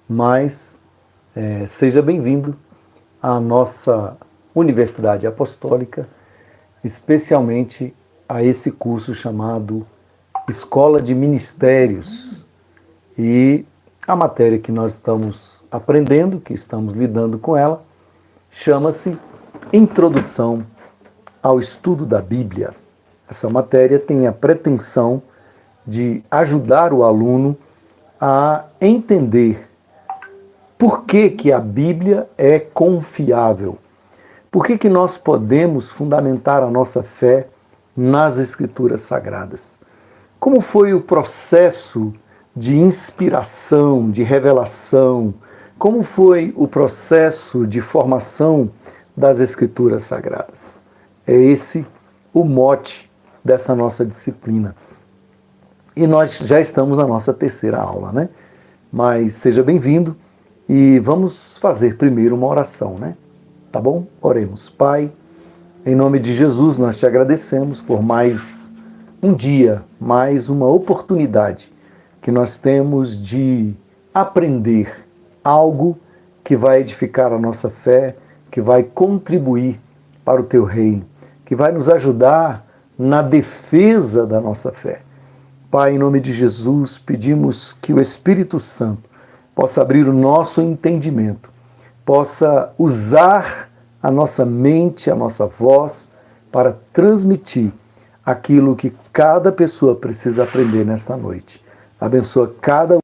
mas seja bem-vindo à nossa Universidade Apostólica, especialmente a esse curso chamado Escola de Ministérios. E a matéria que nós estamos aprendendo, que estamos lidando com ela, chama-se Introdução ao Estudo da Bíblia. Essa matéria tem a pretensão de ajudar o aluno a entender por que a Bíblia é confiável. Por que nós podemos fundamentar a nossa fé nas Escrituras Sagradas? Como foi o processo de inspiração, de revelação? Como foi o processo de formação das Escrituras Sagradas? É esse o mote dessa nossa disciplina. E nós já estamos na nossa terceira aula, né? Mas seja bem-vindo e vamos fazer primeiro uma oração, né? Tá bom? Oremos. Pai, em nome de Jesus, nós te agradecemos por mais um dia, mais uma oportunidade que nós temos de aprender algo que vai edificar a nossa fé, que vai contribuir para o teu reino, que vai nos ajudar na defesa da nossa fé. Pai, em nome de Jesus, pedimos que o Espírito Santo possa abrir o nosso entendimento, possa usar a nossa mente, a nossa voz, para transmitir aquilo que cada pessoa precisa aprender nesta noite. Abençoa cada um.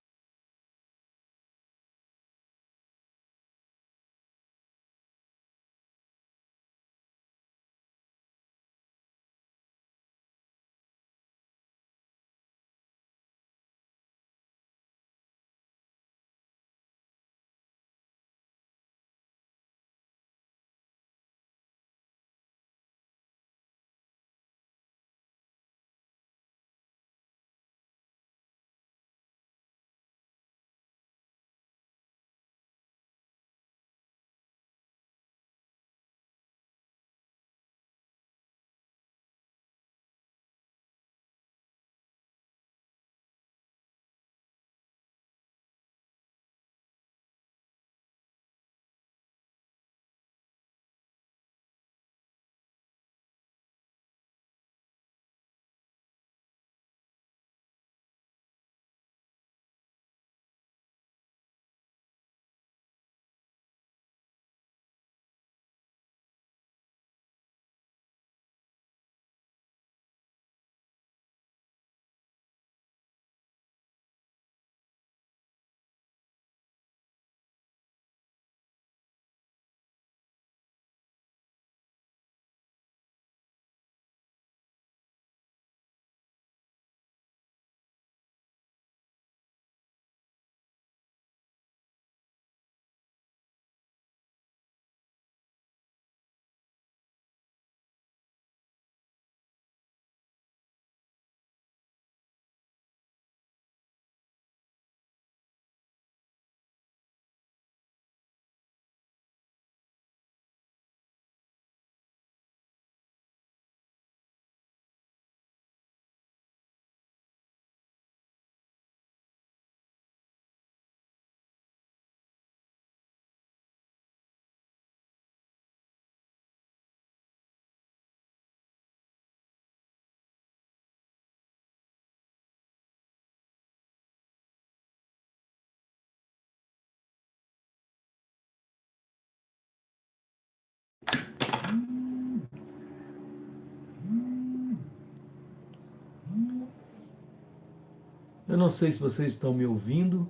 Eu não sei se vocês estão me ouvindo.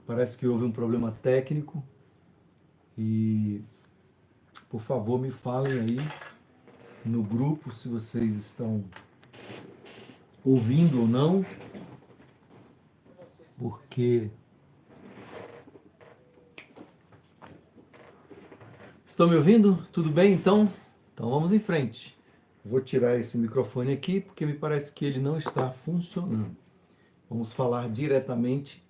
Parece que houve um problema técnico. E, por favor, me falem aí no grupo se vocês estão ouvindo ou não, porque estão me ouvindo? Tudo bem então? Então vamos em frente. Vou tirar esse microfone aqui porque me parece que ele não está funcionando. Vamos falar diretamente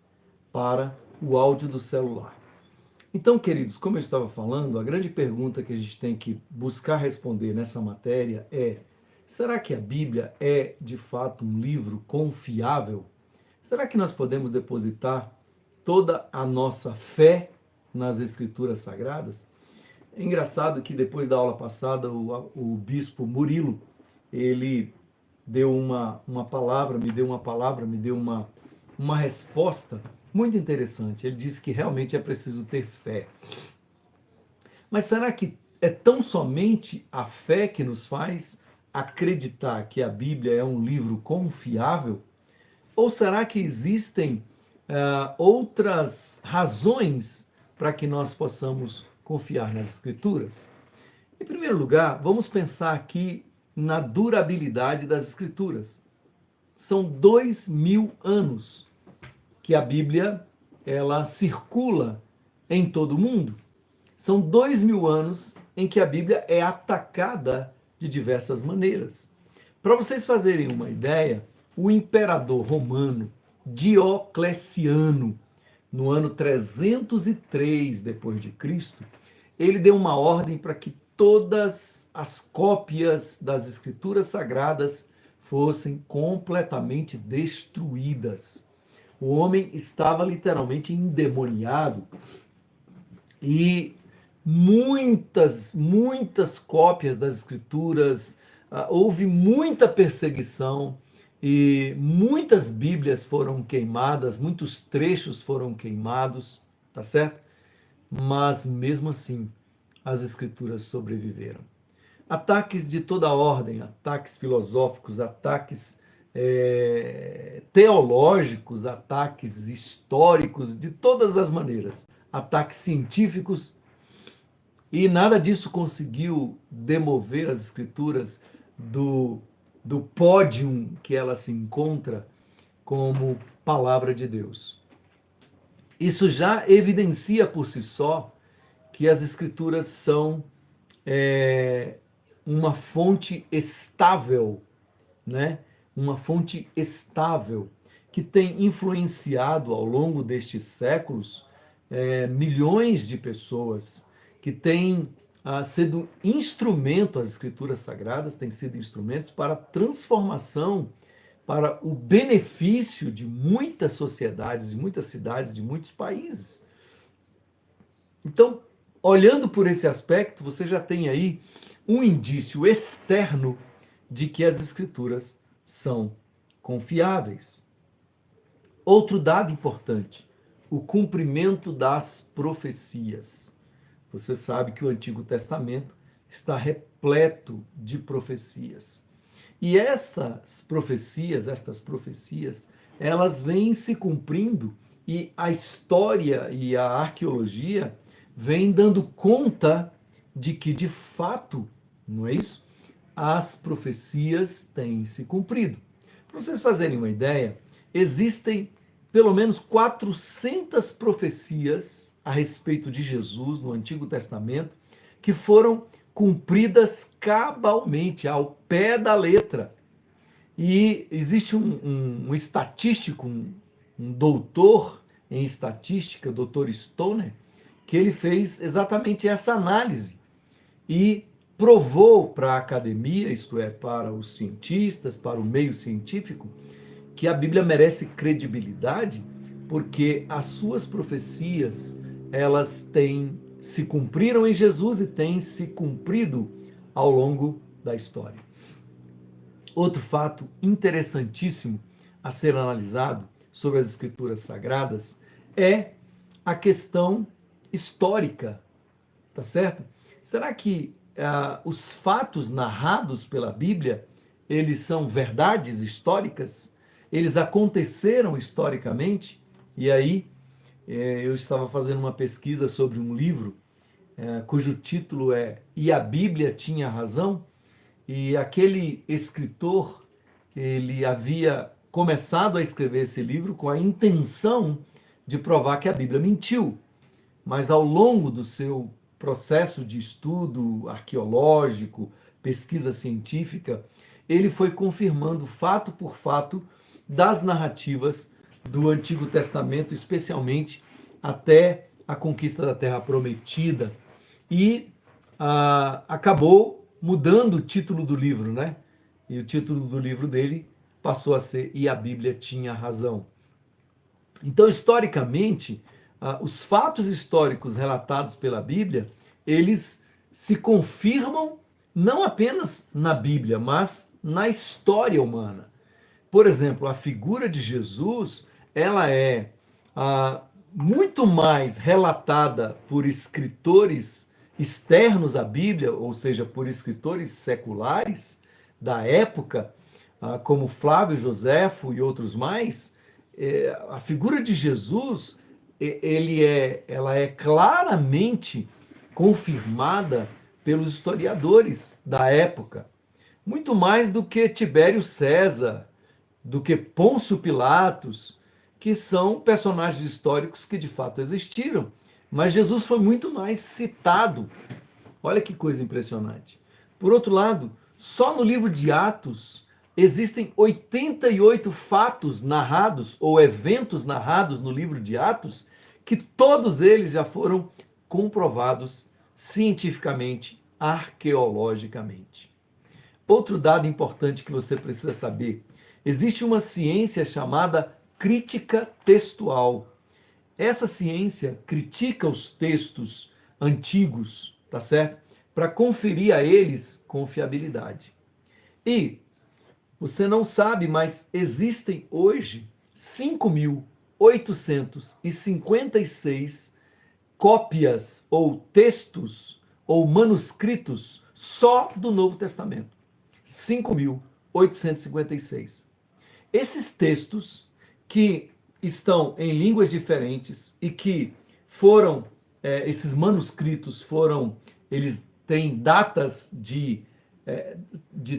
para o áudio do celular. Então, queridos, como eu estava falando, a grande pergunta que a gente tem que buscar responder nessa matéria é: será que a Bíblia é de fato um livro confiável? Será que nós podemos depositar toda a nossa fé nas Escrituras Sagradas? É engraçado que depois da aula passada, o bispo Murilo, ele deu uma palavra, me deu uma resposta muito interessante. Ele disse que realmente é preciso ter fé. Mas será que é tão somente a fé que nos faz acreditar que a Bíblia é um livro confiável? Ou será que existem outras razões para que nós possamos confiar nas Escrituras? Em primeiro lugar, vamos pensar aqui na durabilidade das Escrituras. São 2000 anos que a Bíblia ela circula em todo o mundo. São 2000 anos em que a Bíblia é atacada de diversas maneiras. Para vocês fazerem uma ideia, o imperador romano Diocleciano, no ano 303 depois de Cristo, ele deu uma ordem para que todas as cópias das Escrituras Sagradas fossem completamente destruídas. O homem estava literalmente endemoniado e muitas cópias das Escrituras, houve muita perseguição e muitas Bíblias foram queimadas, muitos trechos foram queimados, tá certo? Mas mesmo assim, as Escrituras sobreviveram. Ataques de toda ordem, ataques filosóficos, ataques teológicos, ataques históricos, de todas as maneiras, ataques científicos, e nada disso conseguiu demover as Escrituras do pódio que ela se encontra como palavra de Deus. Isso já evidencia por si só que as Escrituras são uma fonte estável, né? Uma fonte estável que tem influenciado ao longo destes séculos milhões de pessoas, que têm sido instrumento, as Escrituras Sagradas têm sido instrumentos para a transformação, para o benefício de muitas sociedades, de muitas cidades, de muitos países. Então, olhando por esse aspecto, você já tem aí um indício externo de que as Escrituras são confiáveis. Outro dado importante, o cumprimento das profecias. Você sabe que o Antigo Testamento está repleto de profecias. E estas profecias, elas vêm se cumprindo e a história e a arqueologia vêm dando conta de que, de fato, não é isso? As profecias têm se cumprido. Para vocês fazerem uma ideia, existem pelo menos 400 profecias a respeito de Jesus no Antigo Testamento que foram cumpridas cabalmente, ao pé da letra. E existe um estatístico, um doutor em estatística, o Dr. Stoner, que ele fez exatamente essa análise e provou para a academia, isto é, para os cientistas, para o meio científico, que a Bíblia merece credibilidade porque as suas profecias, elas se cumpriram em Jesus e têm se cumprido ao longo da história. Outro fato interessantíssimo a ser analisado sobre as Escrituras Sagradas é a questão histórica, tá certo? Será que os fatos narrados pela Bíblia, eles são verdades históricas? Eles aconteceram historicamente? E aí, eu estava fazendo uma pesquisa sobre um livro cujo título é E a Bíblia Tinha Razão? E aquele escritor, ele havia começado a escrever esse livro com a intenção de provar que a Bíblia mentiu. Mas ao longo do seu processo de estudo arqueológico, pesquisa científica, ele foi confirmando fato por fato das narrativas do Antigo Testamento, especialmente até a conquista da Terra Prometida, e acabou mudando o título do livro, né? E o título do livro dele passou a ser E a Bíblia Tinha Razão. Então, historicamente, os fatos históricos relatados pela Bíblia, eles se confirmam não apenas na Bíblia, mas na história humana. Por exemplo, a figura de Jesus, ela é muito mais relatada por escritores externos à Bíblia, ou seja, por escritores seculares da época, como Flávio Joséfo e outros mais. A figura de Jesus, ela é claramente confirmada pelos historiadores da época, muito mais do que Tibério César, do que Pôncio Pilatos, que são personagens históricos que de fato existiram. Mas Jesus foi muito mais citado. Olha que coisa impressionante. Por outro lado, só no livro de Atos existem 88 fatos narrados ou eventos narrados no livro de Atos, que todos eles já foram comprovados cientificamente, arqueologicamente. Outro dado importante que você precisa saber: existe uma ciência chamada crítica textual. Essa ciência critica os textos antigos, tá certo? Para conferir a eles confiabilidade. E você não sabe, mas existem hoje 5.856 cópias ou textos ou manuscritos só do Novo Testamento. 5.856. Esses textos que estão em línguas diferentes e que foram, esses manuscritos eles têm datas de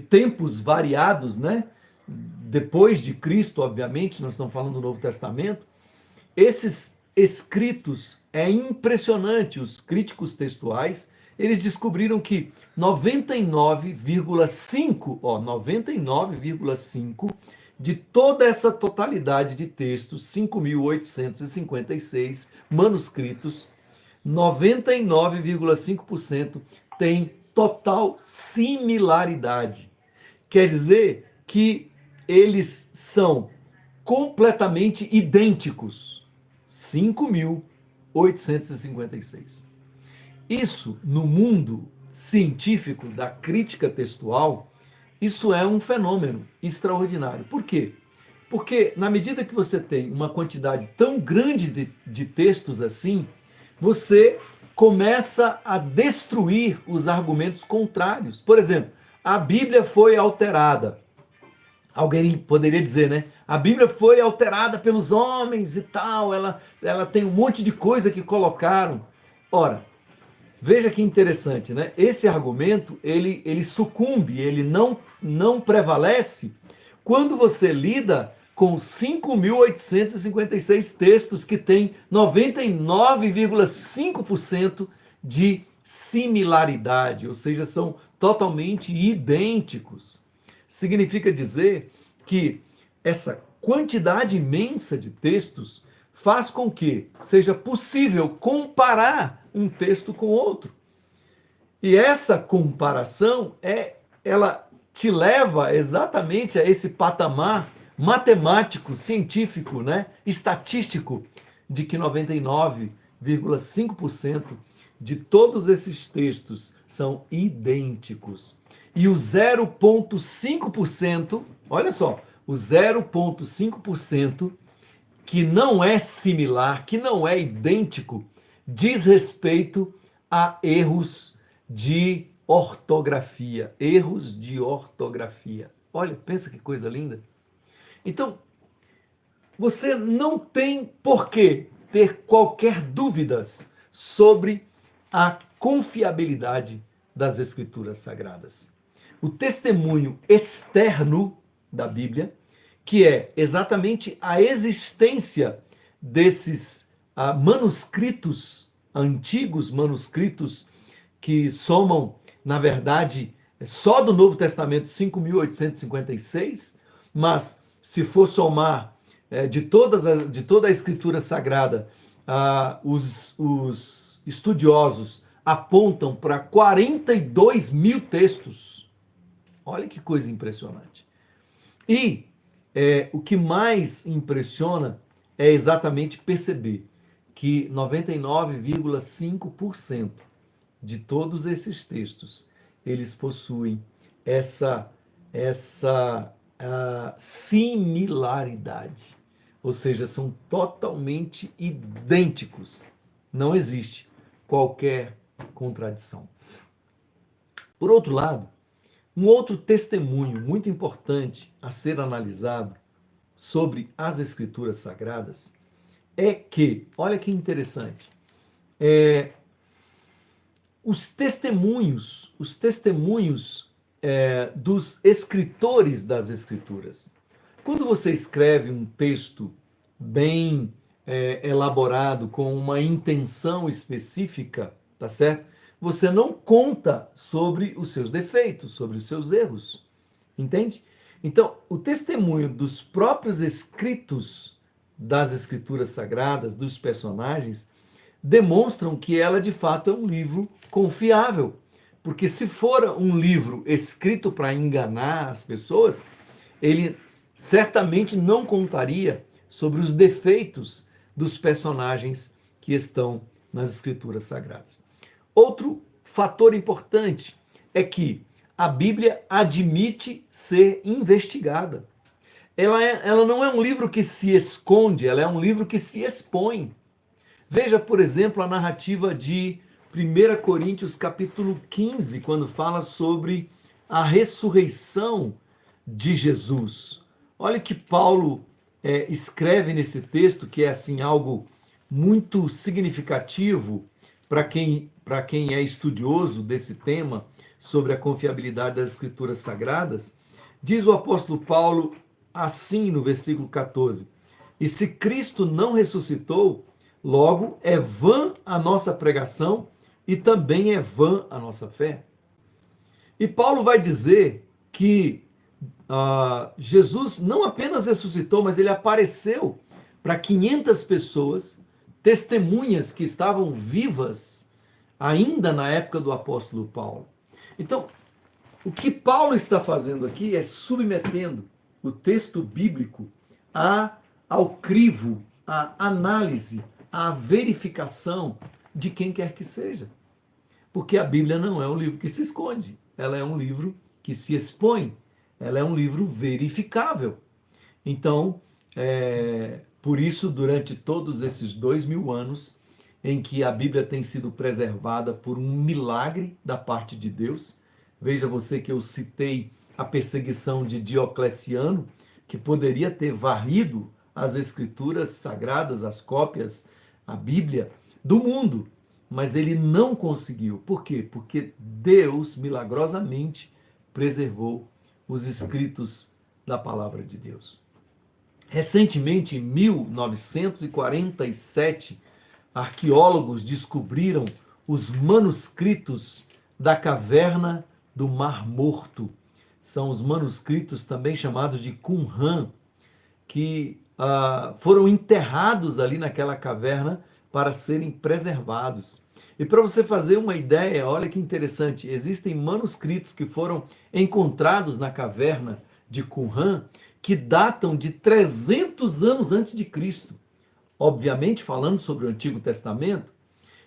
tempos variados, né? Depois de Cristo, obviamente, nós estamos falando do Novo Testamento. Esses escritos, é impressionante, os críticos textuais, eles descobriram que 99,5 de toda essa totalidade de textos, 5.856 manuscritos, 99,5% tem total similaridade. Quer dizer que eles são completamente idênticos. 5.856. Isso, no mundo científico da crítica textual, isso é um fenômeno extraordinário. Por quê? Porque na medida que você tem uma quantidade tão grande de textos assim, você começa a destruir os argumentos contrários. Por exemplo, a Bíblia foi alterada. Alguém poderia dizer, né? A Bíblia foi alterada pelos homens e tal, ela tem um monte de coisa que colocaram. Ora, veja que interessante, né? Esse argumento, ele sucumbe, ele não prevalece quando você lida com 5.856 textos que têm 99,5% de similaridade, ou seja, são totalmente idênticos. Significa dizer que essa quantidade imensa de textos faz com que seja possível comparar um texto com outro. E essa comparação ela te leva exatamente a esse patamar matemático, científico, né, estatístico, de que 99,5% de todos esses textos são idênticos. E o 0,5%, olha só, o 0,5% que não é similar, que não é idêntico, diz respeito a erros de ortografia. Erros de ortografia. Olha, pensa que coisa linda. Então, você não tem por que ter qualquer dúvidas sobre a confiabilidade das Escrituras Sagradas. O testemunho externo da Bíblia, que é exatamente a existência desses manuscritos, antigos manuscritos, que somam, na verdade, só do Novo Testamento 5.856, mas se for somar de toda a Escritura Sagrada, os estudiosos apontam para 42 mil textos. Olha que coisa impressionante. E o que mais impressiona é exatamente perceber que 99,5% de todos esses textos, eles possuem essa similaridade. Ou seja, são totalmente idênticos. Não existe qualquer contradição. Por outro lado, um outro testemunho muito importante a ser analisado sobre as Escrituras Sagradas é que, olha que interessante, os testemunhos dos escritores das Escrituras. Quando você escreve um texto bem elaborado, com uma intenção específica, tá certo? Você não conta sobre os seus defeitos, sobre os seus erros, entende? Então, o testemunho dos próprios escritos das Escrituras Sagradas, dos personagens, demonstram que ela de fato é um livro confiável. Porque se for um livro escrito para enganar as pessoas, ele certamente não contaria sobre os defeitos dos personagens que estão nas Escrituras Sagradas. Outro fator importante é que a Bíblia admite ser investigada. Ela não é um livro que se esconde, ela é um livro que se expõe. Veja, por exemplo, a narrativa de 1 Coríntios capítulo 15, quando fala sobre a ressurreição de Jesus. Olha que Paulo escreve nesse texto, que é assim algo muito significativo para quem é estudioso desse tema, sobre a confiabilidade das Escrituras Sagradas. Diz o apóstolo Paulo assim no versículo 14: e se Cristo não ressuscitou, logo é vã a nossa pregação e também é vã a nossa fé. E Paulo vai dizer que Jesus não apenas ressuscitou, mas ele apareceu para 500 pessoas, testemunhas que estavam vivas ainda na época do apóstolo Paulo. Então, o que Paulo está fazendo aqui é submetendo o texto bíblico ao crivo, à análise, à verificação de quem quer que seja. Porque a Bíblia não é um livro que se esconde, ela é um livro que se expõe, ela é um livro verificável. Então, por isso, durante todos esses 2000 anos em que a Bíblia tem sido preservada por um milagre da parte de Deus, veja você que eu citei a perseguição de Diocleciano, que poderia ter varrido as Escrituras Sagradas, as cópias, a Bíblia, do mundo, mas ele não conseguiu. Por quê? Porque Deus, milagrosamente, preservou os escritos da palavra de Deus. Recentemente, em 1947, arqueólogos descobriram os manuscritos da caverna do Mar Morto. São os manuscritos também chamados de Qumran, que foram enterrados ali naquela caverna para serem preservados. E para você fazer uma ideia, olha que interessante, existem manuscritos que foram encontrados na caverna de Qumran que datam de 300 anos antes de Cristo. Obviamente falando sobre o Antigo Testamento.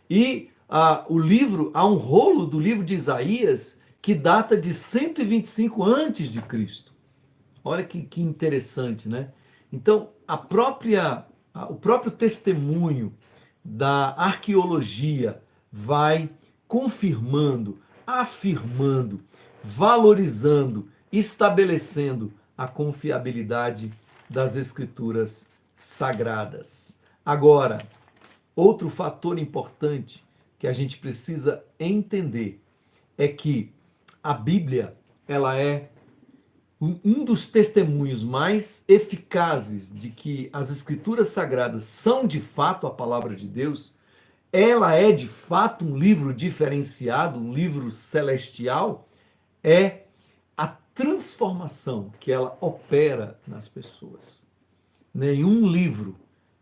E há um rolo do livro de Isaías que data de 125 antes de Cristo. Olha que interessante, né? Então, o próprio testemunho da arqueologia vai confirmando, afirmando, valorizando, estabelecendo a confiabilidade das Escrituras Sagradas. Agora, outro fator importante que a gente precisa entender é que a Bíblia, ela é um dos testemunhos mais eficazes de que as Escrituras Sagradas são de fato a palavra de Deus. Ela é de fato um livro diferenciado, um livro celestial, é a transformação que ela opera nas pessoas. Nenhum livro,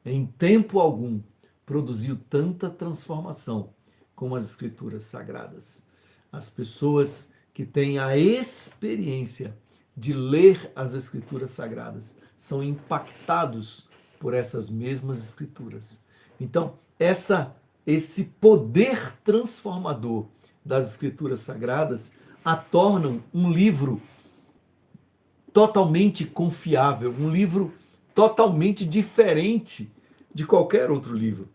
em tempo algum, produziu tanta transformação como as Escrituras Sagradas. As pessoas que têm a experiência de ler as Escrituras Sagradas são impactados por essas mesmas escrituras. Então, esse poder transformador das escrituras sagradas a tornam um livro totalmente confiável, um livro totalmente diferente de qualquer outro livro,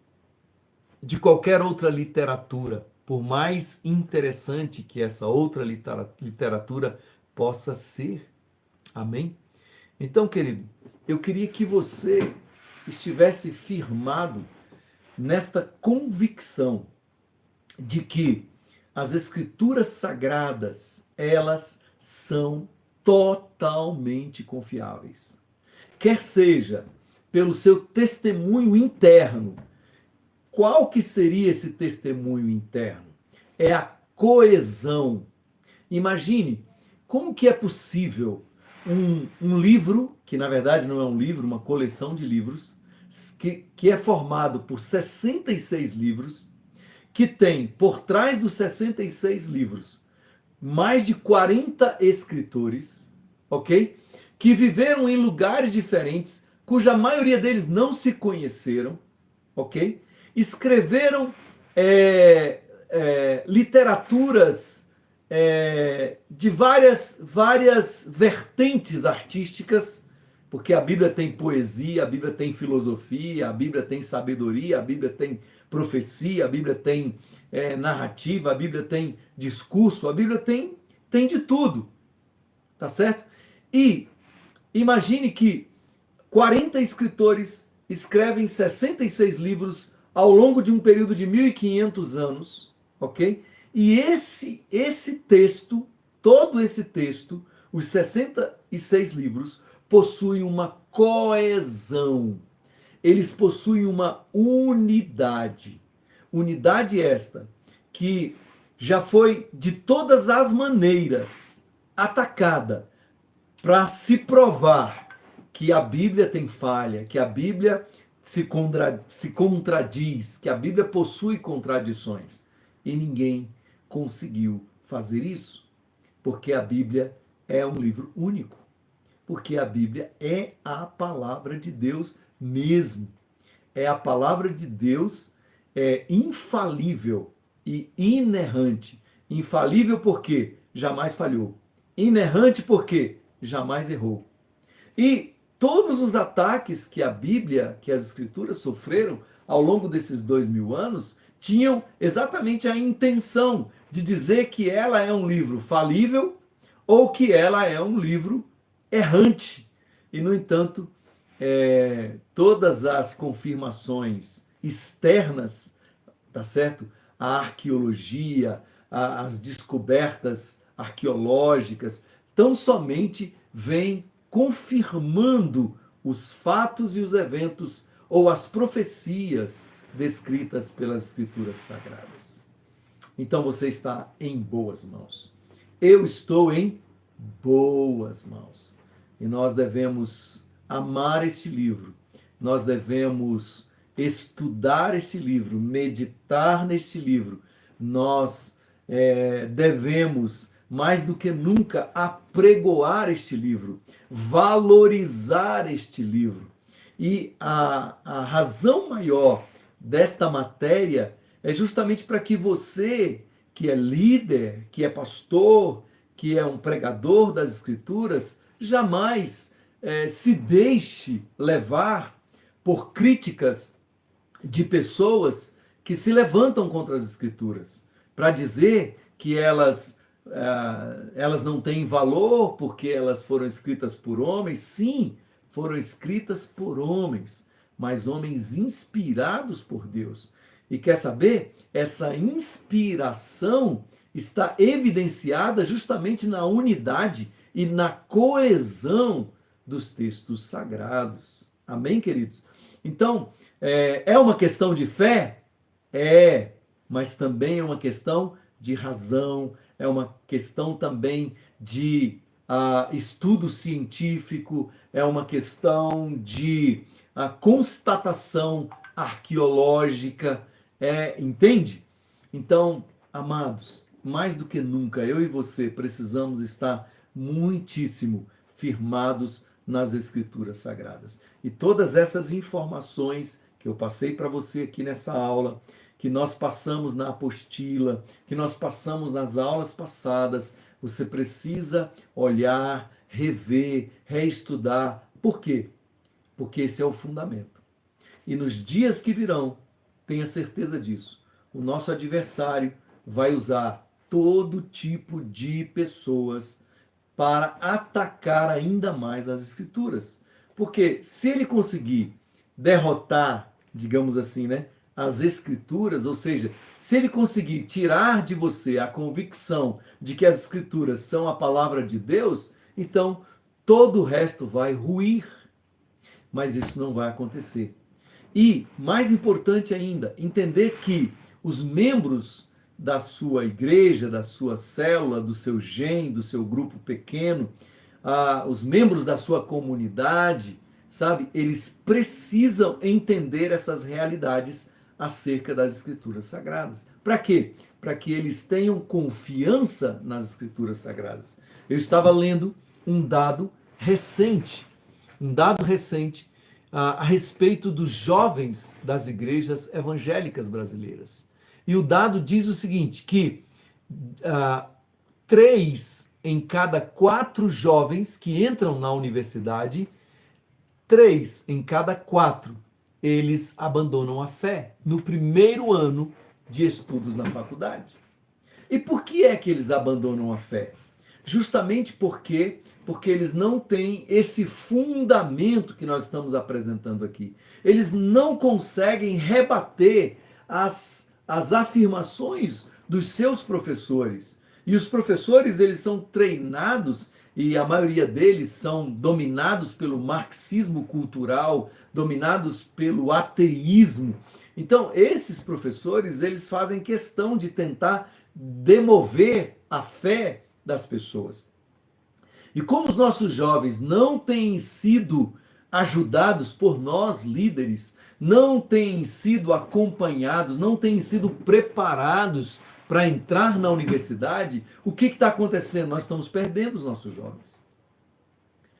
de qualquer outra literatura, por mais interessante que essa outra literatura possa ser. Amém? Então, querido, eu queria que você estivesse firmado nesta convicção de que as escrituras sagradas, elas são totalmente confiáveis. Quer seja pelo seu testemunho interno. Qual que seria esse testemunho interno? É a coesão. Imagine como que é possível um livro, que na verdade não é um livro, uma coleção de livros, que é formado por 66 livros, que tem por trás dos 66 livros mais de 40 escritores, ok? Que viveram em lugares diferentes, cuja maioria deles não se conheceram, ok? Escreveram literaturas de várias vertentes artísticas, porque a Bíblia tem poesia, a Bíblia tem filosofia, a Bíblia tem sabedoria, a Bíblia tem profecia, a Bíblia tem narrativa, a Bíblia tem discurso, a Bíblia tem de tudo, tá certo? E imagine que 40 escritores escrevem 66 livros ao longo de um período de 1500 anos, ok? E esse texto, todo esse texto, os 66 livros, possuem uma coesão. Eles possuem uma unidade. Unidade esta que já foi de todas as maneiras atacada para se provar que a Bíblia tem falha, que a Bíblia se contradiz, que a Bíblia possui contradições. E ninguém conseguiu fazer isso, porque a Bíblia é um livro único, porque a Bíblia é a palavra de Deus mesmo. É a palavra de Deus infalível e inerrante. Infalível porque jamais falhou. Inerrante porque jamais errou. E todos os ataques que a Bíblia, que as Escrituras sofreram ao longo desses 2000 anos, tinham exatamente a intenção de dizer que ela é um livro falível ou que ela é um livro errante. E, no entanto, todas as confirmações externas, tá certo? A arqueologia, as descobertas arqueológicas, tão somente vêm confirmando os fatos e os eventos ou as profecias descritas pelas Escrituras Sagradas. Então você está em boas mãos. Eu estou em boas mãos. E nós devemos amar este livro. Nós devemos estudar este livro, meditar neste livro. Nós devemos, mais do que nunca, apregoar este livro, valorizar este livro. E a razão maior desta matéria é justamente para que você, que é líder, que é pastor, que é um pregador das Escrituras, jamais se deixe levar por críticas de pessoas que se levantam contra as Escrituras, para dizer que elas não têm valor porque elas foram escritas por homens. Sim, foram escritas por homens, mas homens inspirados por Deus. E quer saber? Essa inspiração está evidenciada justamente na unidade e na coesão dos textos sagrados. Amém, queridos? Então, é uma questão de fé? Mas também é uma questão de razão, é uma questão também de estudo científico, é uma questão de constatação arqueológica, entende? Então, amados, mais do que nunca, eu e você precisamos estar muitíssimo firmados nas Escrituras Sagradas. E todas essas informações que eu passei para você aqui nessa aula, que nós passamos na apostila, que nós passamos nas aulas passadas, você precisa olhar, rever, reestudar. Por quê? Porque esse é o fundamento. E nos dias que virão, tenha certeza disso, o nosso adversário vai usar todo tipo de pessoas para atacar ainda mais as Escrituras. Porque se ele conseguir derrotar, digamos assim, né, as Escrituras, ou seja, se ele conseguir tirar de você a convicção de que as Escrituras são a palavra de Deus, então todo o resto vai ruir. Mas isso não vai acontecer. E, mais importante ainda, entender que os membros da sua igreja, da sua célula, do seu GEM, do seu grupo pequeno, os membros da sua comunidade, sabe, eles precisam entender essas realidades acerca das Escrituras Sagradas. Para quê? Para que eles tenham confiança nas Escrituras Sagradas. Eu estava lendo um dado recente a respeito dos jovens das igrejas evangélicas brasileiras. E o dado diz o seguinte, que 3 em cada 4 jovens que entram na universidade, 3 em cada 4, eles abandonam a fé no primeiro ano de estudos na faculdade. E por que é que eles abandonam a fé? Justamente porque eles não têm esse fundamento que nós estamos apresentando aqui. Eles não conseguem rebater as afirmações dos seus professores. E os professores, eles são treinados, e a maioria deles são dominados pelo marxismo cultural, dominados pelo ateísmo. Então, esses professores, eles fazem questão de tentar demover a fé das pessoas. E como os nossos jovens não têm sido ajudados por nós, líderes, não têm sido acompanhados, não têm sido preparados para entrar na universidade, o que está acontecendo? Nós estamos perdendo os nossos jovens.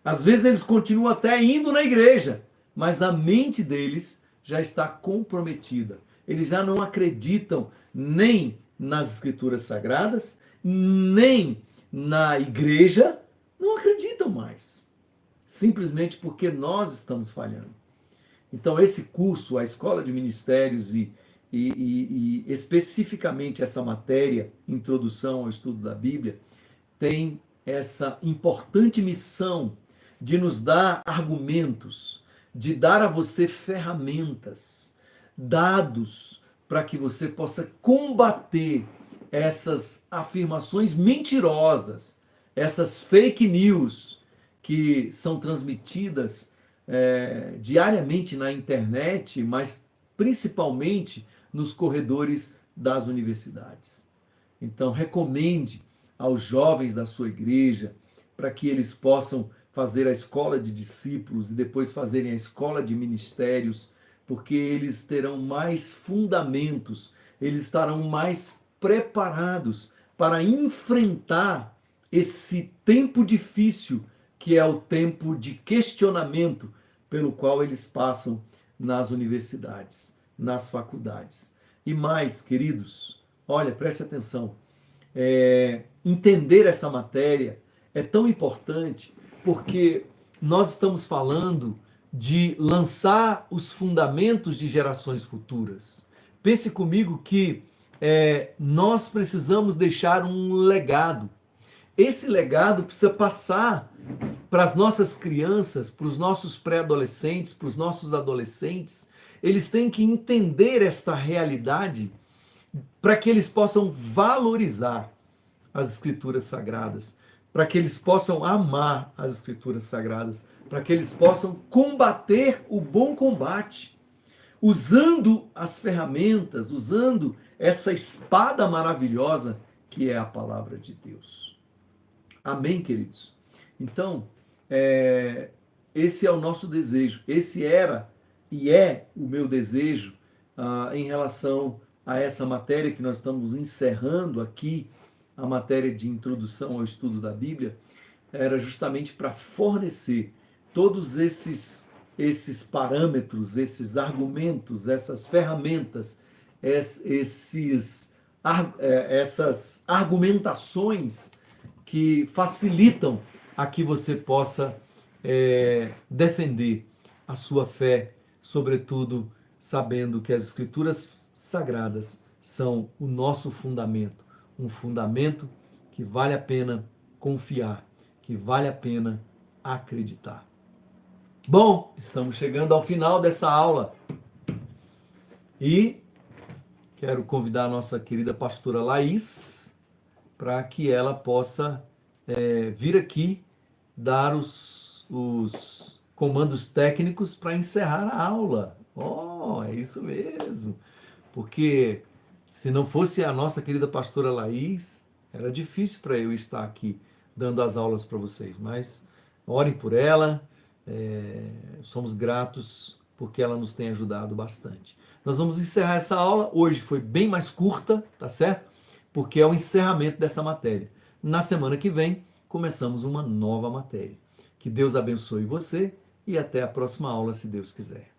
Às vezes eles continuam até indo na igreja, mas a mente deles já está comprometida. Eles já não acreditam nem nas Escrituras Sagradas, nem na igreja, não acreditam mais. Simplesmente porque nós estamos falhando. Então, esse curso, a Escola de Ministérios e especificamente essa matéria, Introdução ao Estudo da Bíblia, tem essa importante missão de nos dar argumentos, de dar a você ferramentas, dados, para que você possa combater essas afirmações mentirosas, essas fake news que são transmitidas diariamente na internet, mas principalmente nos corredores das universidades. Então, recomende aos jovens da sua igreja para que eles possam fazer a escola de discípulos e depois fazerem a escola de ministérios, porque eles terão mais fundamentos, eles estarão mais preparados para enfrentar esse tempo difícil, que é o tempo de questionamento pelo qual eles passam nas universidades, nas faculdades. E mais, queridos, olha, preste atenção, entender essa matéria é tão importante porque nós estamos falando de lançar os fundamentos de gerações futuras. Pense comigo que nós precisamos deixar um legado. Esse legado precisa passar para as nossas crianças, para os nossos pré-adolescentes, para os nossos adolescentes. Eles têm que entender esta realidade para que eles possam valorizar as Escrituras Sagradas, para que eles possam amar as Escrituras Sagradas, para que eles possam combater o bom combate, usando as ferramentas, usando essa espada maravilhosa que é a palavra de Deus. Amém, queridos? Então, esse é o nosso desejo, esse era e é o meu desejo em relação a essa matéria que nós estamos encerrando aqui, a matéria de introdução ao estudo da Bíblia, era justamente para fornecer todos esses parâmetros, esses argumentos, essas ferramentas, essas argumentações que facilitam a que você possa defender a sua fé, sobretudo sabendo que as Escrituras Sagradas são o nosso fundamento, um fundamento que vale a pena confiar, que vale a pena acreditar. Bom, estamos chegando ao final dessa aula e quero convidar a nossa querida pastora Laís para que ela possa vir aqui dar os comandos técnicos para encerrar a aula. Oh, é isso mesmo. Porque se não fosse a nossa querida pastora Laís, era difícil para eu estar aqui dando as aulas para vocês. Mas orem por ela, somos gratos porque ela nos tem ajudado bastante. Nós vamos encerrar essa aula. Hoje foi bem mais curta, tá certo? Porque é o encerramento dessa matéria. Na semana que vem, começamos uma nova matéria. Que Deus abençoe você e até a próxima aula, se Deus quiser.